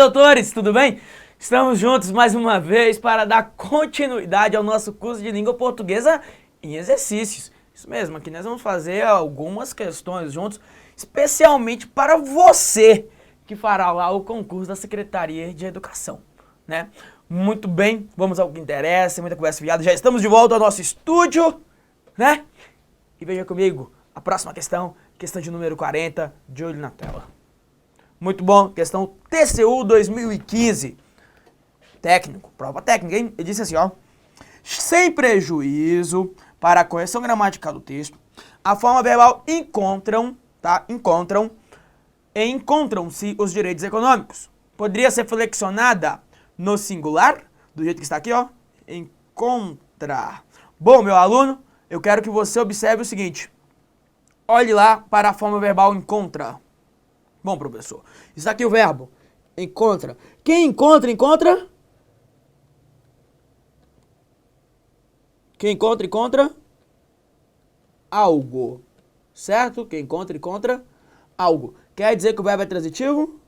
doutores, tudo bem? Estamos juntos mais uma vez para dar continuidade ao nosso curso de língua portuguesa em exercícios. Isso mesmo, aqui nós vamos fazer algumas questões juntos, especialmente para você que fará lá o concurso da Secretaria de Educação, né? Muito bem, vamos ao que interessa, muita conversa fiada. Já estamos de volta ao nosso estúdio, né? E veja comigo a próxima questão, questão de número 40, de olho na tela. Muito bom, questão TCU 2015. Técnico, prova técnica, hein? Ele disse assim, ó. Sem prejuízo para a correção gramatical do texto, a forma verbal encontram-se os direitos econômicos. Poderia ser flexionada no singular, do jeito que está aqui, ó. Encontrar. Bom, meu aluno, eu quero que você observe o seguinte. Olhe lá para a forma verbal encontra. Bom, professor, está aqui o verbo encontra. Quem encontra, encontra? Quem encontra, encontra algo, certo? Quem encontra, encontra algo. Quer dizer que o verbo é transitivo?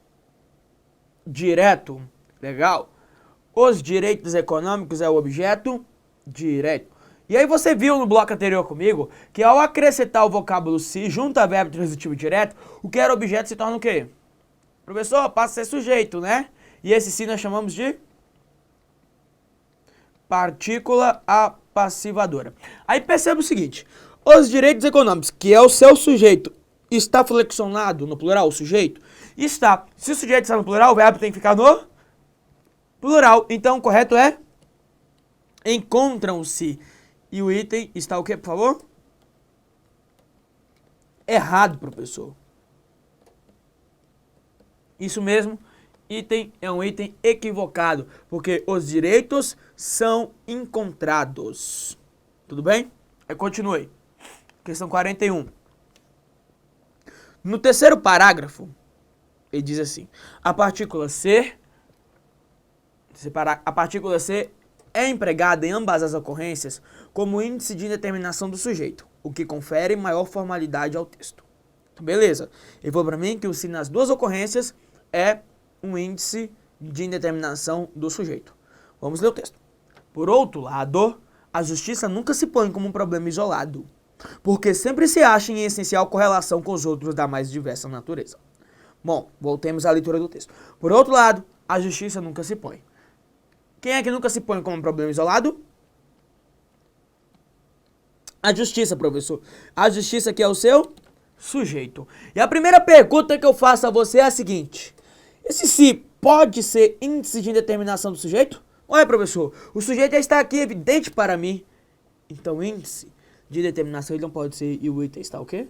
Direto. Legal. Os direitos econômicos é o objeto direto. E aí você viu no bloco anterior comigo que ao acrescentar o vocábulo se junto a verbo transitivo direto, o que era objeto se torna o quê? Professor, passa a ser sujeito, né? E esse se nós chamamos de partícula apassivadora. Aí perceba o seguinte, os direitos econômicos, que é o seu sujeito, está flexionado no plural, o sujeito? Está. Se o sujeito está no plural, o verbo tem que ficar no plural. Então o correto é encontram-se. E o item está o quê, por favor? Errado, professor. Isso mesmo, item é um item equivocado, porque os direitos são encontrados. Tudo bem? Aí continue. Questão 41. No terceiro parágrafo, ele diz assim, a partícula C é empregada em ambas as ocorrências como índice de indeterminação do sujeito, o que confere maior formalidade ao texto. Então, beleza. Ele falou para mim que o se nas duas ocorrências é um índice de indeterminação do sujeito. Vamos ler o texto. Por outro lado, a justiça nunca se põe como um problema isolado, porque sempre se acha em essencial correlação com os outros da mais diversa natureza. Bom, voltemos à leitura do texto. Por outro lado, a justiça nunca se põe. Quem é que nunca se põe como um problema isolado? A justiça, professor. A justiça que é o seu sujeito. E a primeira pergunta que eu faço a você é a seguinte. Esse se pode ser índice de indeterminação do sujeito? Olha, professor, o sujeito já está aqui evidente para mim. Então, índice de determinação ele não pode ser e o item está o quê?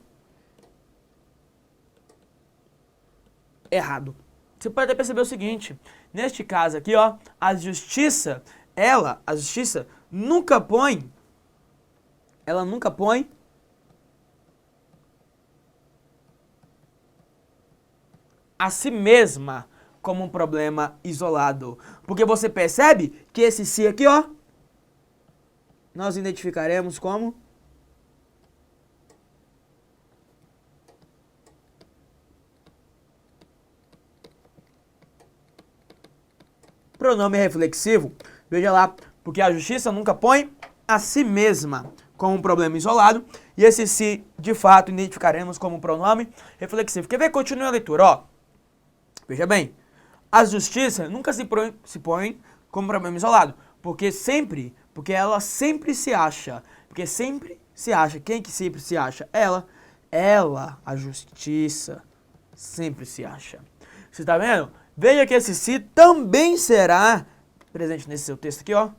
Errado. Você pode até perceber o seguinte, neste caso aqui, ó, a justiça nunca põe a si mesma como um problema isolado. Porque você percebe que esse se aqui, ó, nós identificaremos como pronome reflexivo. Veja lá, porque a justiça nunca põe a si mesma como um problema isolado, e esse se, de fato, identificaremos como um pronome reflexivo. Quer ver? Continua a leitura, ó. Veja bem, a justiça nunca se põe como problema isolado, porque ela sempre se acha, quem que sempre se acha? Ela, a justiça, sempre se acha. Você está vendo? Veja que esse se também será, presente nesse seu texto aqui, ó,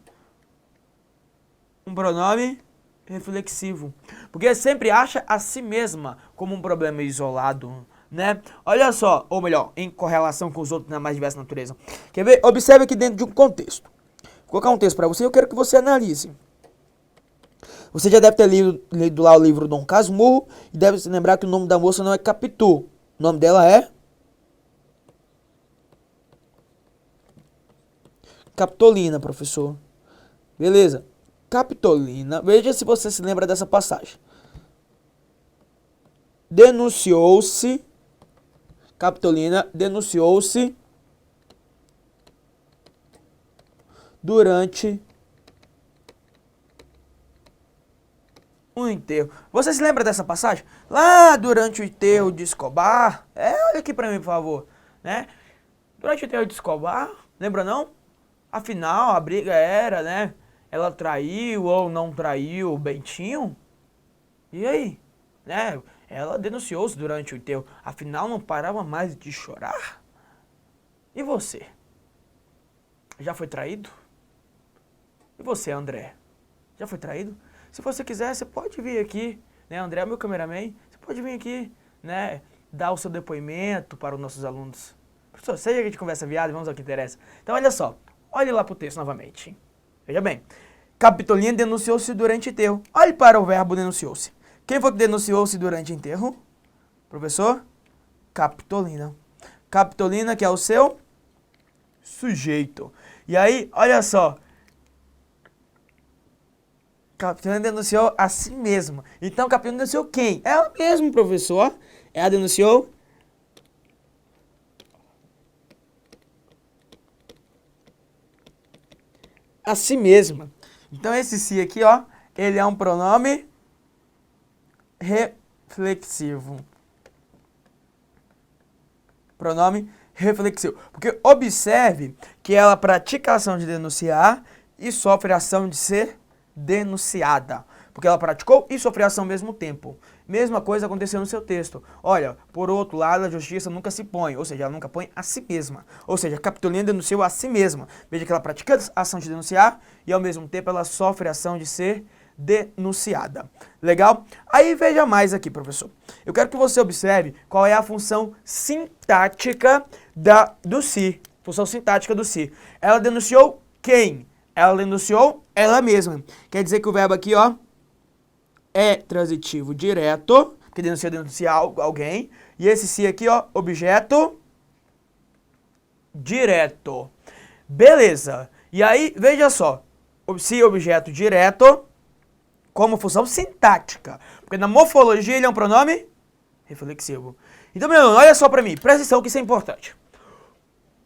um pronome reflexivo. Porque sempre acha a si mesma como um problema isolado, né? Olha só, ou melhor, em correlação com os outros na mais diversa natureza. Quer ver? Observe aqui dentro de um contexto. Vou colocar um texto para você, eu quero que você analise. Você já deve ter lido lá o livro Dom Casmurro e deve se lembrar que o nome da moça não é Capitu. O nome dela é Capitolina, professor. Beleza. Capitolina. Veja se você se lembra dessa passagem. Capitolina denunciou-se durante um enterro. Você se lembra dessa passagem? Lá durante o enterro de Escobar. Olha aqui pra mim, por favor. Né? Durante o enterro de Escobar, lembra não? Afinal, a briga era, né? Ela traiu ou não traiu o Bentinho? E aí? Né? Ela denunciou-se durante o enterro. Afinal, não parava mais de chorar? E você? Já foi traído? E você, André? Já foi traído? Se você quiser, você pode vir aqui, né? André é meu cameraman. Você pode vir aqui, né? Dar o seu depoimento para os nossos alunos. Professor, seja que a gente conversa viado, vamos ao que interessa. Então, olha só. Olhe lá para o texto novamente. Veja bem. Capitolina denunciou-se durante enterro. Olhe para o verbo denunciou-se. Quem foi que denunciou-se durante enterro? Professor? Capitolina. Capitolina, que é o seu sujeito. E aí, olha só. Capitolina denunciou a si mesma. Então, Capitolina denunciou quem? Ela mesma, professor. Ela denunciou a si mesma. Então, esse si aqui, ó, ele é um pronome reflexivo. Pronome reflexivo. Porque observe que ela pratica a ação de denunciar e sofre a ação de ser denunciada. Porque ela praticou e sofreu a ação ao mesmo tempo. Mesma coisa aconteceu no seu texto. Olha, por outro lado, a justiça nunca se põe, ou seja, ela nunca põe a si mesma. Ou seja, a Capitolina denunciou a si mesma. Veja que ela pratica a ação de denunciar e ao mesmo tempo ela sofre a ação de ser denunciada. Legal? Aí veja mais aqui, professor. Eu quero que você observe qual é a função sintática do si. Função sintática do si. Ela denunciou quem? Ela denunciou ela mesma. Quer dizer que o verbo aqui, ó, é transitivo direto, porque denuncia alguém. E esse si aqui, ó, objeto direto. Beleza. E aí, veja só. Se objeto direto como função sintática. Porque na morfologia ele é um pronome reflexivo. Então, meu irmão, olha só pra mim. Presta atenção que isso é importante.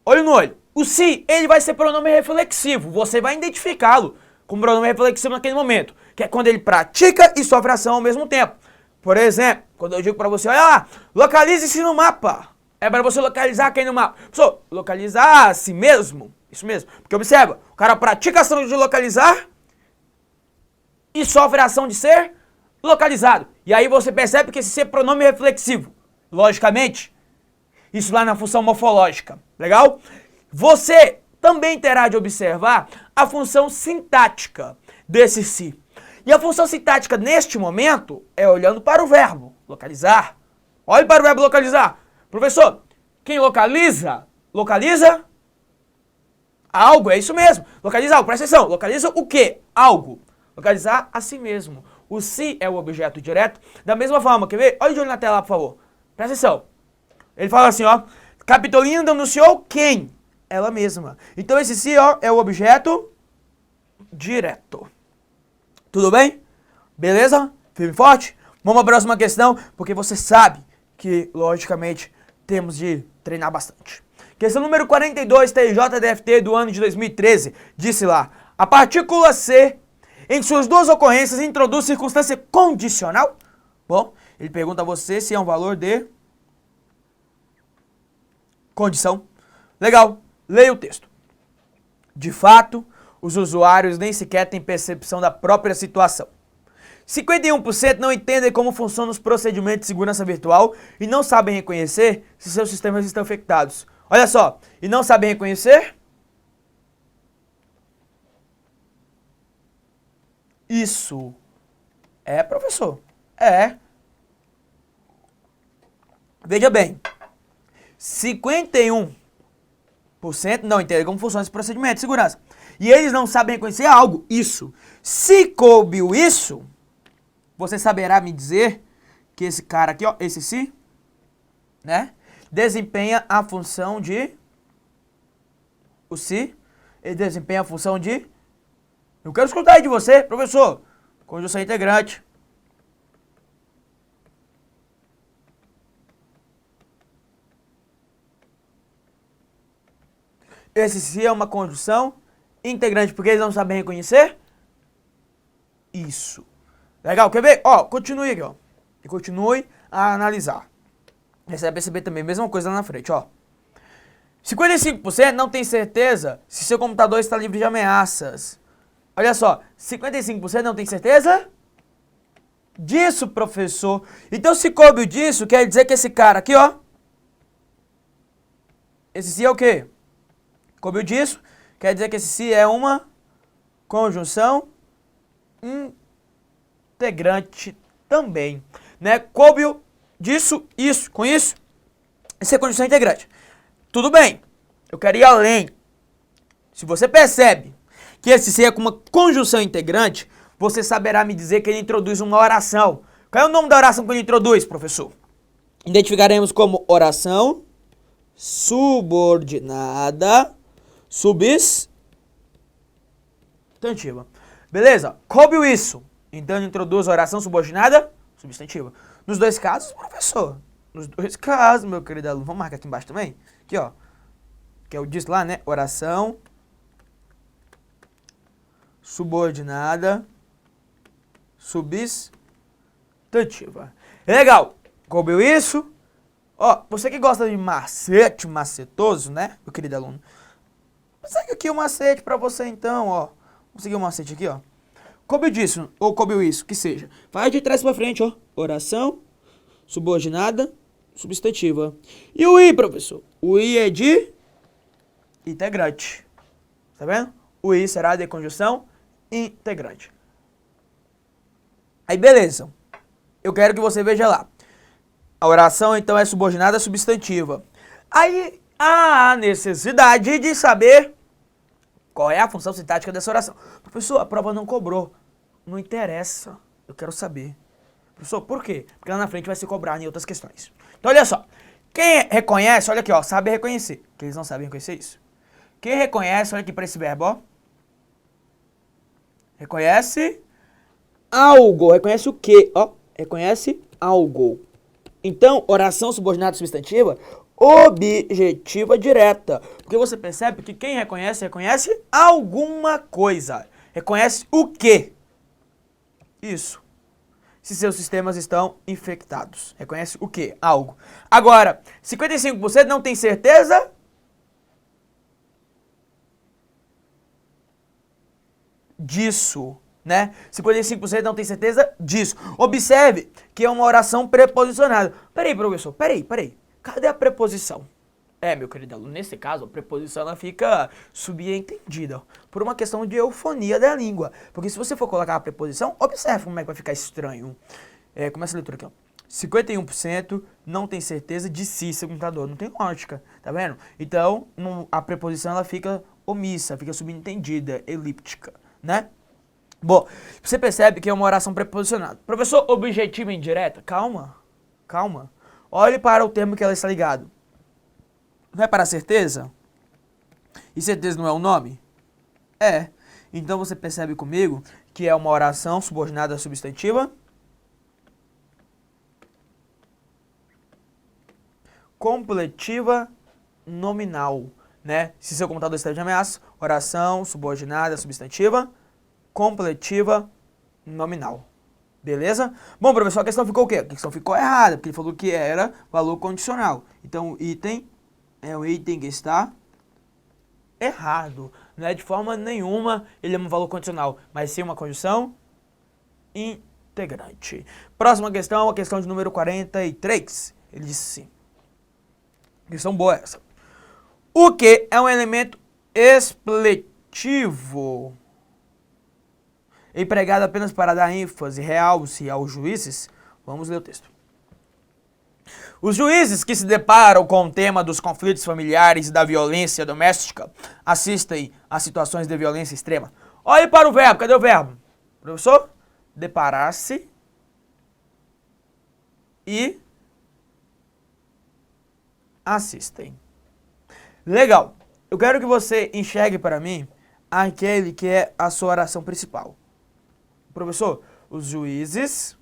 Olho no olho. O si, ele vai ser pronome reflexivo. Você vai identificá-lo como pronome reflexivo naquele momento. Que é quando ele pratica e sofre ação ao mesmo tempo. Por exemplo, quando eu digo pra você, olha lá, localize-se no mapa. É para você localizar quem no mapa. Pessoal, localizar a si mesmo. Isso mesmo. Porque observa, o cara pratica a ação de localizar e sofre a ação de ser localizado. E aí você percebe que esse ser pronome reflexivo. Logicamente, isso lá na função morfológica. Legal? Você também terá de observar a função sintática desse si. E a função sintática neste momento é olhando para o verbo localizar. Olhe para o verbo localizar. Professor, quem localiza? Localiza algo, é isso mesmo. Localiza algo, presta atenção. Localiza o quê? Algo. Localizar a si mesmo. O si é o objeto direto. Da mesma forma, quer ver? Olha de olho na tela, por favor. Presta atenção. Ele fala assim, ó. Capitolina denunciou quem? Ela mesma. Então esse si, ó, é o objeto direto. Tudo bem? Beleza? Firme e forte? Vamos à próxima questão, porque você sabe que, logicamente, temos de treinar bastante. Questão número 42, TJDFT do ano de 2013. Disse lá, a partícula C, em suas duas ocorrências, introduz circunstância condicional? Bom, ele pergunta a você se é um valor de condição. Legal, leia o texto. De fato, os usuários nem sequer têm percepção da própria situação. 51% não entendem como funcionam os procedimentos de segurança virtual e não sabem reconhecer se seus sistemas estão infectados. Olha só, e não sabem reconhecer? Isso. É, professor? É. Veja bem, 51% não entendem como funciona esse procedimento de segurança. E eles não sabem reconhecer algo. Isso. Se coube o isso, você saberá me dizer que esse cara aqui, ó, esse si, né, desempenha a função de... O si, ele desempenha a função de... Eu quero escutar aí de você, professor. Conjunção integrante. Esse si é uma conjunção integrante porque eles não sabem reconhecer? Isso. Legal, quer ver? Ó, continue aqui, ó. E continue a analisar. Você vai perceber também a mesma coisa lá na frente, ó. 55% não tem certeza se seu computador está livre de ameaças. Olha só, 55% não tem certeza disso, professor. Então, se coube disso, quer dizer que esse cara aqui, ó. Esse se é o quê? Coube disso, quer dizer que esse se é uma conjunção integrante também, né? Coube disso, isso, com isso, essa é conjunção integrante. Tudo bem, eu quero ir além. Se você percebe que esse se é com uma conjunção integrante, você saberá me dizer que ele introduz uma oração. Qual é o nome da oração que ele introduz, professor? Identificaremos como oração subordinada substantiva. Beleza? Coube isso. Então ele introduz a oração subordinada substantiva. Nos dois casos, professor. Nos dois casos, meu querido aluno. Vamos marcar aqui embaixo também? Aqui, ó. Que é o disso lá, né? Oração subordinada substantiva. Legal. Coube isso? Ó, você que gosta de macetoso, né, meu querido aluno? Segue aqui o macete pra você então, ó. Vamos seguir o macete aqui, ó. Coube disso, ou coube isso, que seja. Vai de trás pra frente, ó. Oração subordinada substantiva. E o I, professor? O I é de integrante. Tá vendo? O I será de conjunção integrante. Aí, beleza. Eu quero que você veja lá. A oração, então, é subordinada substantiva. Aí, há a necessidade de saber qual é a função sintática dessa oração. Professor, a prova não cobrou. Não interessa. Eu quero saber. Professor, por quê? Porque lá na frente vai se cobrar em outras questões. Então, olha só. Quem reconhece, olha aqui, ó, sabe reconhecer. Que eles não sabem reconhecer isso. Quem reconhece, olha aqui para esse verbo, ó. Reconhece algo. Reconhece o quê? Ó, reconhece algo. Então, oração subordinada substantiva, objetiva direta. Porque você percebe que quem reconhece, reconhece alguma coisa. Reconhece o quê? Isso. Se seus sistemas estão infectados. Reconhece o quê? Algo. Agora, 55% não tem certeza disso, né? 55% não tem certeza disso. Observe que é uma oração preposicionada. Peraí, professor, peraí. Cadê a preposição? Meu querido aluno, nesse caso, a preposição ela fica subentendida por uma questão de eufonia da língua. Porque se você for colocar a preposição, observe como é que vai ficar estranho. Começa a leitura aqui, ó. 51% não tem certeza de si, seu computador. Não tem lógica, tá vendo? Então, a preposição ela fica omissa, fica subentendida, elíptica, né? Bom, você percebe que é uma oração preposicionada. Professor, objetiva indireta? Calma. Olhe para o termo que ela está ligado. Não é para certeza? E certeza não é um nome? É. Então você percebe comigo que é uma oração subordinada substantiva completiva nominal, né? Se seu computador está de ameaça, oração subordinada substantiva completiva nominal. Beleza? Bom, professor, a questão ficou o quê? A questão ficou errada, porque ele falou que era valor condicional. Então, o item é um item que está errado. Não é de forma nenhuma ele é um valor condicional, mas sim uma conjunção integrante. Próxima questão, a questão de número 43. Ele disse sim. Questão boa essa. O que é um elemento expletivo? Empregado apenas para dar ênfase, realce aos juízes? Vamos ler o texto. Os juízes que se deparam com o tema dos conflitos familiares e da violência doméstica assistem a situações de violência extrema. Olhe para o verbo. Cadê o verbo? Professor? Deparar-se e assistem. Legal. Eu quero que você enxergue para mim aquele que é a sua oração principal. Professor, os juízes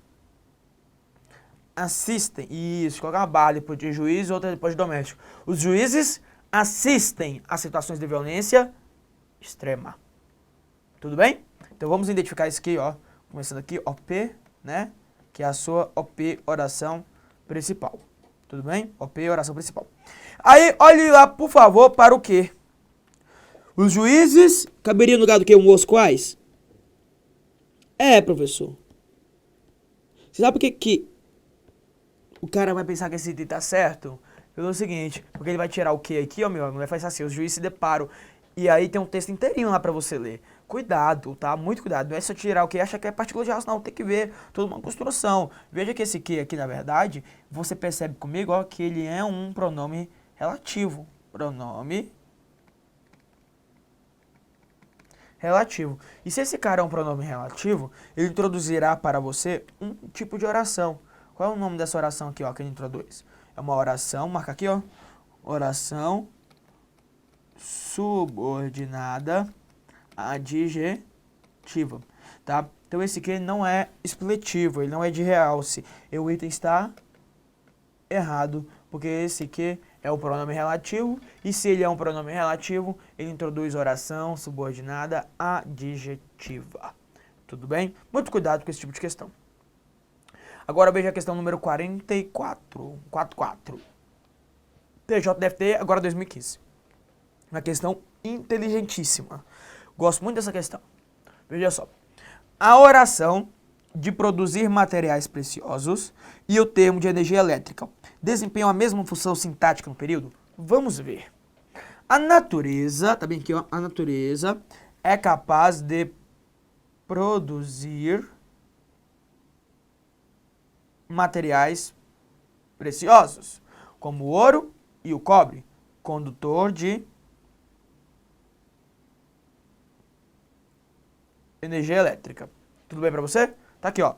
assistem. Isso, colocar uma barra depois de juiz e outra depois de doméstico. Os juízes assistem a situações de violência extrema. Tudo bem? Então vamos identificar isso aqui, ó. Começando aqui, OP, né? Que é a sua OP, oração principal. Tudo bem? OP, oração principal. Aí, olhe lá, por favor, para o quê? Os juízes caberiam no lugar do quê? Os quais? Professor. Você sabe por que o cara vai pensar que esse item tá certo? Pelo seguinte, porque ele vai tirar o que aqui, ó, meu amigo, vai fazer assim, os juízes se deparam. E aí tem um texto inteirinho lá pra você ler. Cuidado, tá? Muito cuidado. Não é só tirar o que acha que é partícula de raça, não. Tem que ver toda uma construção. Veja que esse que aqui, na verdade, você percebe comigo, ó, que ele é um pronome relativo. Pronome relativo. E se esse cara é um pronome relativo, ele introduzirá para você um tipo de oração. Qual é o nome dessa oração aqui, ó, que ele introduz? É uma oração, marca aqui, ó. Oração subordinada adjetiva, tá? Então esse aqui não é expletivo, ele não é de realce. E o item está errado, porque esse aqui é o pronome relativo, e se ele é um pronome relativo, ele introduz oração subordinada adjetiva. Tudo bem? Muito cuidado com esse tipo de questão. Agora veja a questão número 44. TJDFT, agora 2015. Uma questão inteligentíssima. Gosto muito dessa questão. Veja só. A oração de produzir materiais preciosos e o termo de energia elétrica desempenham a mesma função sintática no período? Vamos ver. A natureza, tá bem aqui, ó, a natureza é capaz de produzir materiais preciosos, como o ouro e o cobre, condutor de energia elétrica. Tudo bem para você? Tá aqui, ó.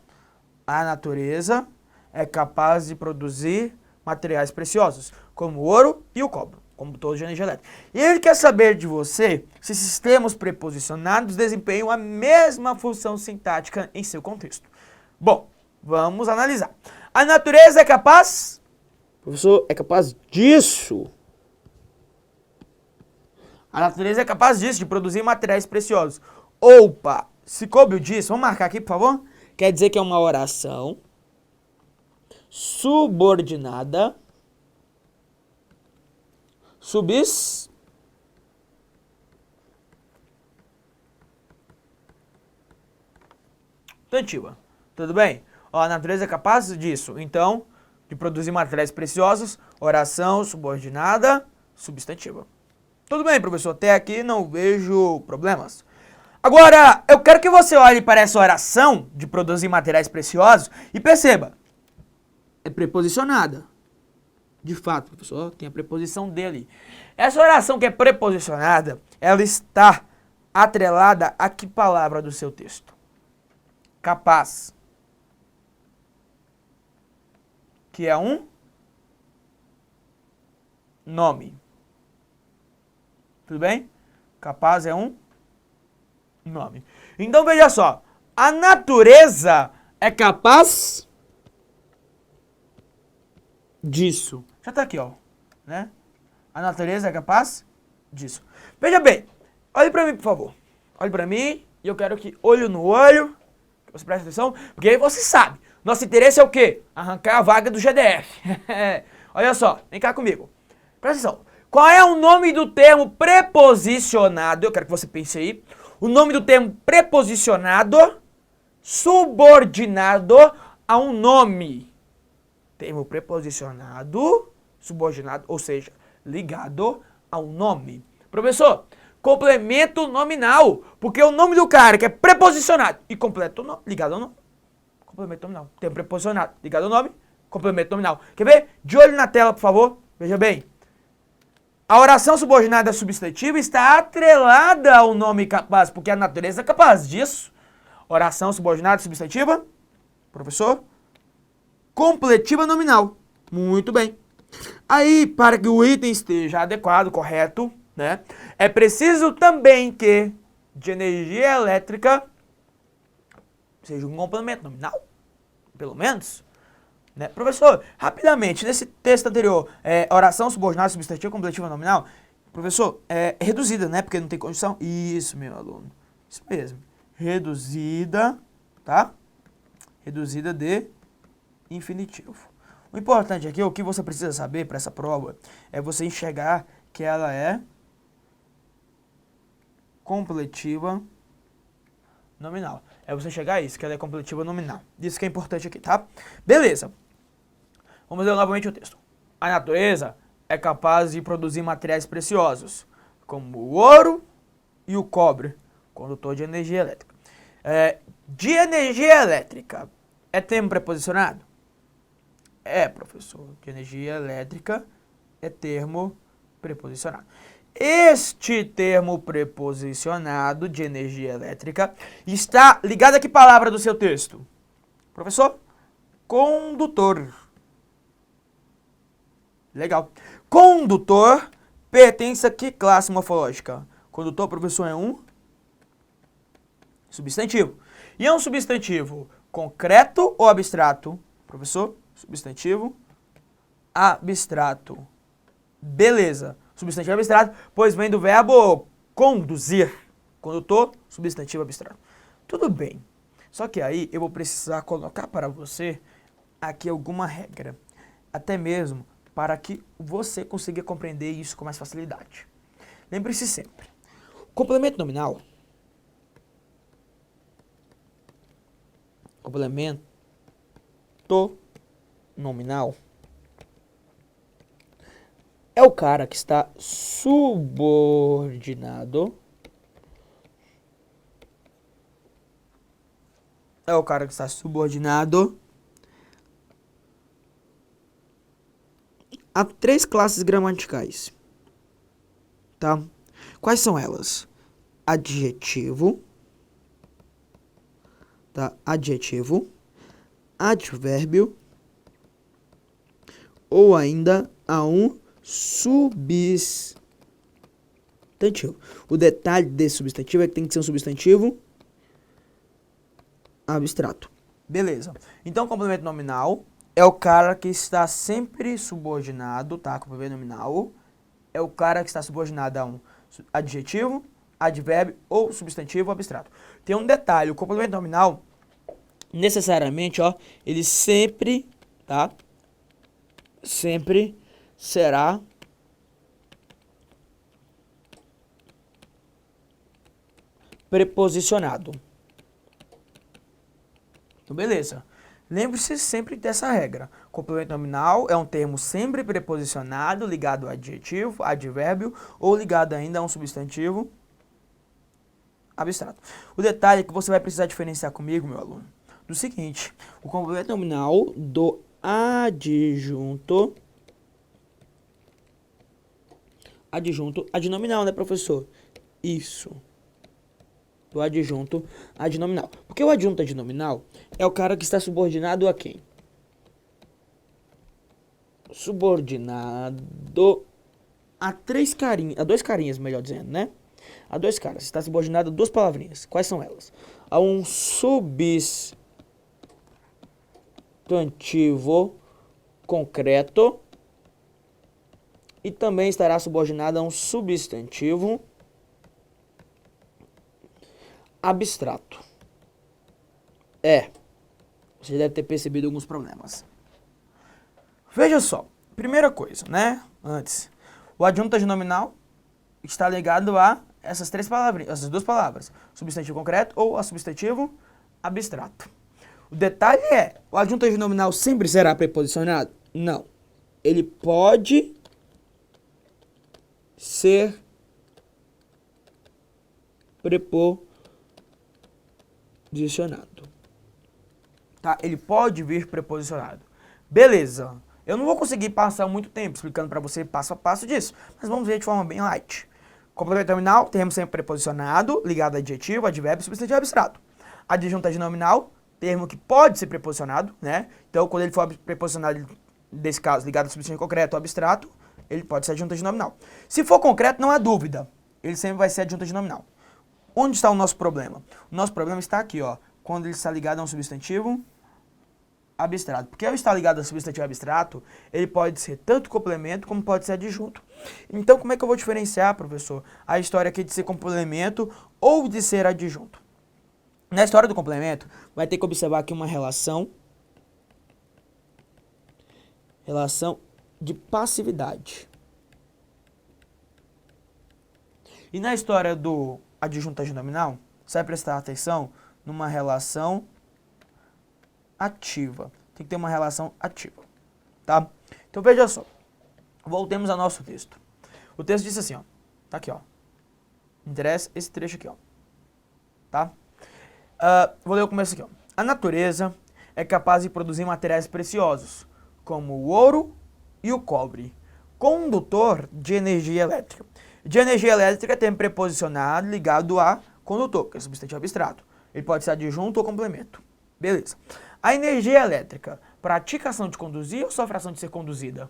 A natureza é capaz de produzir materiais preciosos, como o ouro e o cobre, condutor de energia elétrica. E ele quer saber de você se sistemas preposicionados desempenham a mesma função sintática em seu contexto. Bom, vamos analisar. A natureza é capaz? Professor, é capaz disso. A natureza é capaz disso, de produzir materiais preciosos. Opa, se coube disso, vamos marcar aqui, por favor? Quer dizer que é uma oração subordinada substantiva. Tudo bem? Ó, a natureza é capaz disso. Então, de produzir materiais preciosos, oração subordinada substantiva. Tudo bem, professor? Até aqui não vejo problemas. Agora, eu quero que você olhe para essa oração de produzir materiais preciosos e perceba. É preposicionada. De fato, professor, tem a preposição dele. Essa oração que é preposicionada, ela está atrelada a que palavra do seu texto? Capaz. Que é um nome. Tudo bem? Capaz é um nome. Então veja só, a natureza é capaz disso. Já tá aqui, ó, né? A natureza é capaz disso. Veja bem, olhe pra mim, por favor. Olhe pra mim e eu quero que olho no olho, que você preste atenção, porque aí você sabe. Nosso interesse é o quê? Arrancar a vaga do GDF. Olha só, vem cá comigo. Presta atenção. Qual é o nome do termo preposicionado? Eu quero que você pense aí. O nome do termo preposicionado subordinado a um nome. Termo preposicionado subordinado, ou seja, ligado a um nome. Professor, complemento nominal. Porque o nome do cara que é preposicionado e completo ligado ao nome. Complemento nominal. Termo preposicionado ligado ao nome. Complemento nominal. Quer ver? De olho na tela, por favor. Veja bem. A oração subordinada substantiva está atrelada ao nome capaz, porque a natureza é capaz disso. Oração subordinada substantiva, professor, completiva nominal. Muito bem. Aí, para que o item esteja adequado, correto, né, é preciso também que de energia elétrica seja um complemento nominal, pelo menos. Né? Professor, rapidamente, nesse texto anterior, oração subordinada substantiva completiva nominal, professor, é reduzida, né? Porque não tem condição. Isso, meu aluno. Isso mesmo. Reduzida, tá? Reduzida de infinitivo. O importante aqui, o que você precisa saber para essa prova, é você enxergar que ela é completiva nominal. É você chegar a isso, que ela é completiva nominal. Isso que é importante aqui, tá? Beleza. Vamos ler novamente o texto. A natureza é capaz de produzir materiais preciosos, como o ouro e o cobre, condutor de energia elétrica. De energia elétrica, é termo preposicionado? É, professor. De energia elétrica é termo preposicionado. Este termo preposicionado de energia elétrica está ligado a que palavra do seu texto? Professor? Condutor. Legal. Condutor pertence a que classe morfológica? Condutor, professor, é um substantivo. E é um substantivo concreto ou abstrato? Professor, substantivo abstrato. Beleza. Substantivo abstrato, pois vem do verbo conduzir. Condutor, substantivo abstrato. Tudo bem. Só que aí eu vou precisar colocar para você aqui alguma regra. Até mesmo para que você consiga compreender isso com mais facilidade. Lembre-se sempre. Complemento nominal. Complemento nominal é o cara que está subordinado. É o cara que está subordinado a 3 classes gramaticais. Tá? Quais são elas? Adjetivo. Tá? Adjetivo. Advérbio. Ou ainda a um substantivo. O detalhe desse substantivo é que tem que ser um substantivo abstrato. Beleza. Então, complemento nominal é o cara que está sempre subordinado, tá? Complemento nominal é o cara que está subordinado a um adjetivo, advérbio ou substantivo abstrato. Tem um detalhe, o complemento nominal, necessariamente, ó, ele sempre, tá? Sempre será preposicionado. Então, beleza. Lembre-se sempre dessa regra. Complemento nominal é um termo sempre preposicionado, ligado a adjetivo, advérbio ou ligado ainda a um substantivo abstrato. O detalhe é que você vai precisar diferenciar comigo, meu aluno, do seguinte: o complemento nominal do adjunto, adnominal, né, professor? Isso. Do adjunto adnominal. Porque o adjunto adnominal é o cara que está subordinado a quem? Subordinado a 3 carinhas, a 2 carinhas, melhor dizendo, né? A 2 caras. Está subordinado a 2 palavrinhas. Quais são elas? A um substantivo concreto e também estará subordinado a um substantivo abstrato. Você deve ter percebido alguns problemas. Veja só, primeira coisa, né? Antes, o adjunto adnominal está ligado a essas 3 palavrinhas, essas 2 palavras, substantivo concreto ou a substantivo abstrato. O detalhe é, o adjunto adnominal sempre será preposicionado? Não. Ele pode ser preposicionado. Tá? Ele pode vir preposicionado. Beleza. Eu não vou conseguir passar muito tempo explicando para você passo a passo disso, mas vamos ver de forma bem light. Complemento nominal, termo sempre preposicionado, ligado a adjetivo, advérbio, substantivo abstrato. Adjunto adnominal, termo que pode ser preposicionado, né? Então, quando ele for preposicionado, nesse caso, ligado a substantivo concreto ou abstrato, ele pode ser adjunto adnominal. Se for concreto, não há dúvida. Ele sempre vai ser adjunto adnominal. Onde está o nosso problema? O nosso problema está aqui, ó. Quando ele está ligado a um substantivo abstrato. Porque ao estar ligado ao substantivo abstrato, ele pode ser tanto complemento como pode ser adjunto. Então, como é que eu vou diferenciar, professor, a história aqui de ser complemento ou de ser adjunto? Na história do complemento, vai ter que observar aqui uma relação de passividade. E na história do adjunto nominal, você vai prestar atenção numa relação ativa. Tem que ter uma relação ativa, tá? Então veja só, voltemos ao nosso texto. O texto diz assim, ó, tá aqui, ó. Me interessa esse trecho aqui, ó, tá? Vou ler o começo aqui, ó. A natureza é capaz de produzir materiais preciosos, como o ouro e o cobre, condutor de energia elétrica. De energia elétrica tem preposicionado ligado a condutor, que é substantivo abstrato. Ele pode ser adjunto ou complemento. Beleza. A energia elétrica pratica a ação de conduzir ou sofre a ação de ser conduzida?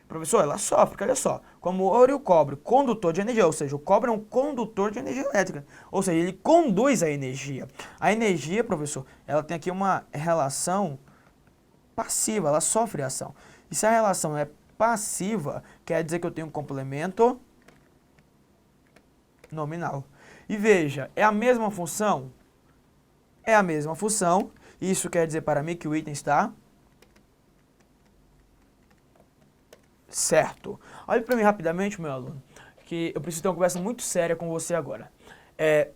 Professor, ela sofre, porque olha só, como o ouro e o cobre, condutor de energia, ou seja, o cobre é um condutor de energia elétrica, ou seja, ele conduz a energia. A energia, professor, ela tem aqui uma relação passiva, ela sofre ação. E se a relação é passiva, quer dizer que eu tenho um complemento nominal. E veja, é a mesma função? É a mesma função. Isso quer dizer para mim que o item está certo. Olhe para mim rapidamente, meu aluno, que eu preciso ter uma conversa muito séria com você agora.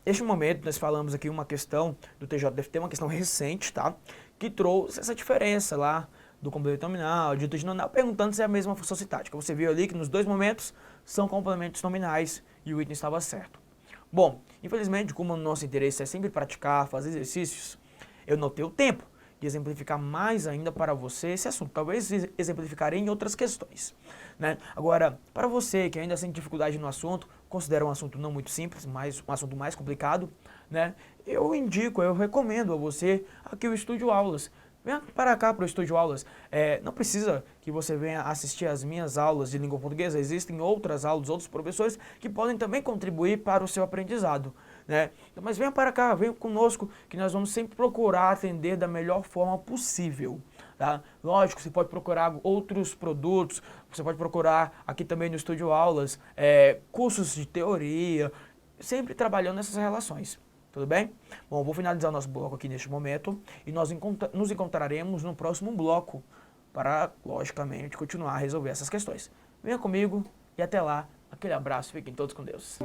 Neste momento, nós falamos aqui uma questão do TJDFT, uma questão recente, tá? Que trouxe essa diferença lá do complemento nominal, adjunto nominal, perguntando se é a mesma função sintática. Você viu ali que nos dois momentos são complementos nominais e o item estava certo. Bom, infelizmente, como o nosso interesse é sempre praticar, fazer exercícios, eu não tenho tempo de exemplificar mais ainda para você esse assunto. Talvez exemplificarei em outras questões, né? Agora, para você que ainda sente dificuldade no assunto, considera um assunto não muito simples, mas um assunto mais complicado, né? Eu recomendo a você aqui o Estúdio Aulas. Venha para cá para o Estúdio Aulas. Não precisa que você venha assistir às minhas aulas de língua portuguesa. Existem outras aulas, outros professores que podem também contribuir para o seu aprendizado, né? Mas venha para cá, venha conosco, que nós vamos sempre procurar atender da melhor forma possível, tá? Lógico, você pode procurar outros produtos, você pode procurar aqui também no Estúdio Aulas, cursos de teoria, sempre trabalhando nessas relações. Tudo bem? Bom, vou finalizar o nosso bloco aqui neste momento e nós nos encontraremos no próximo bloco para, logicamente, continuar a resolver essas questões. Venha comigo e até lá. Aquele abraço, fiquem todos com Deus.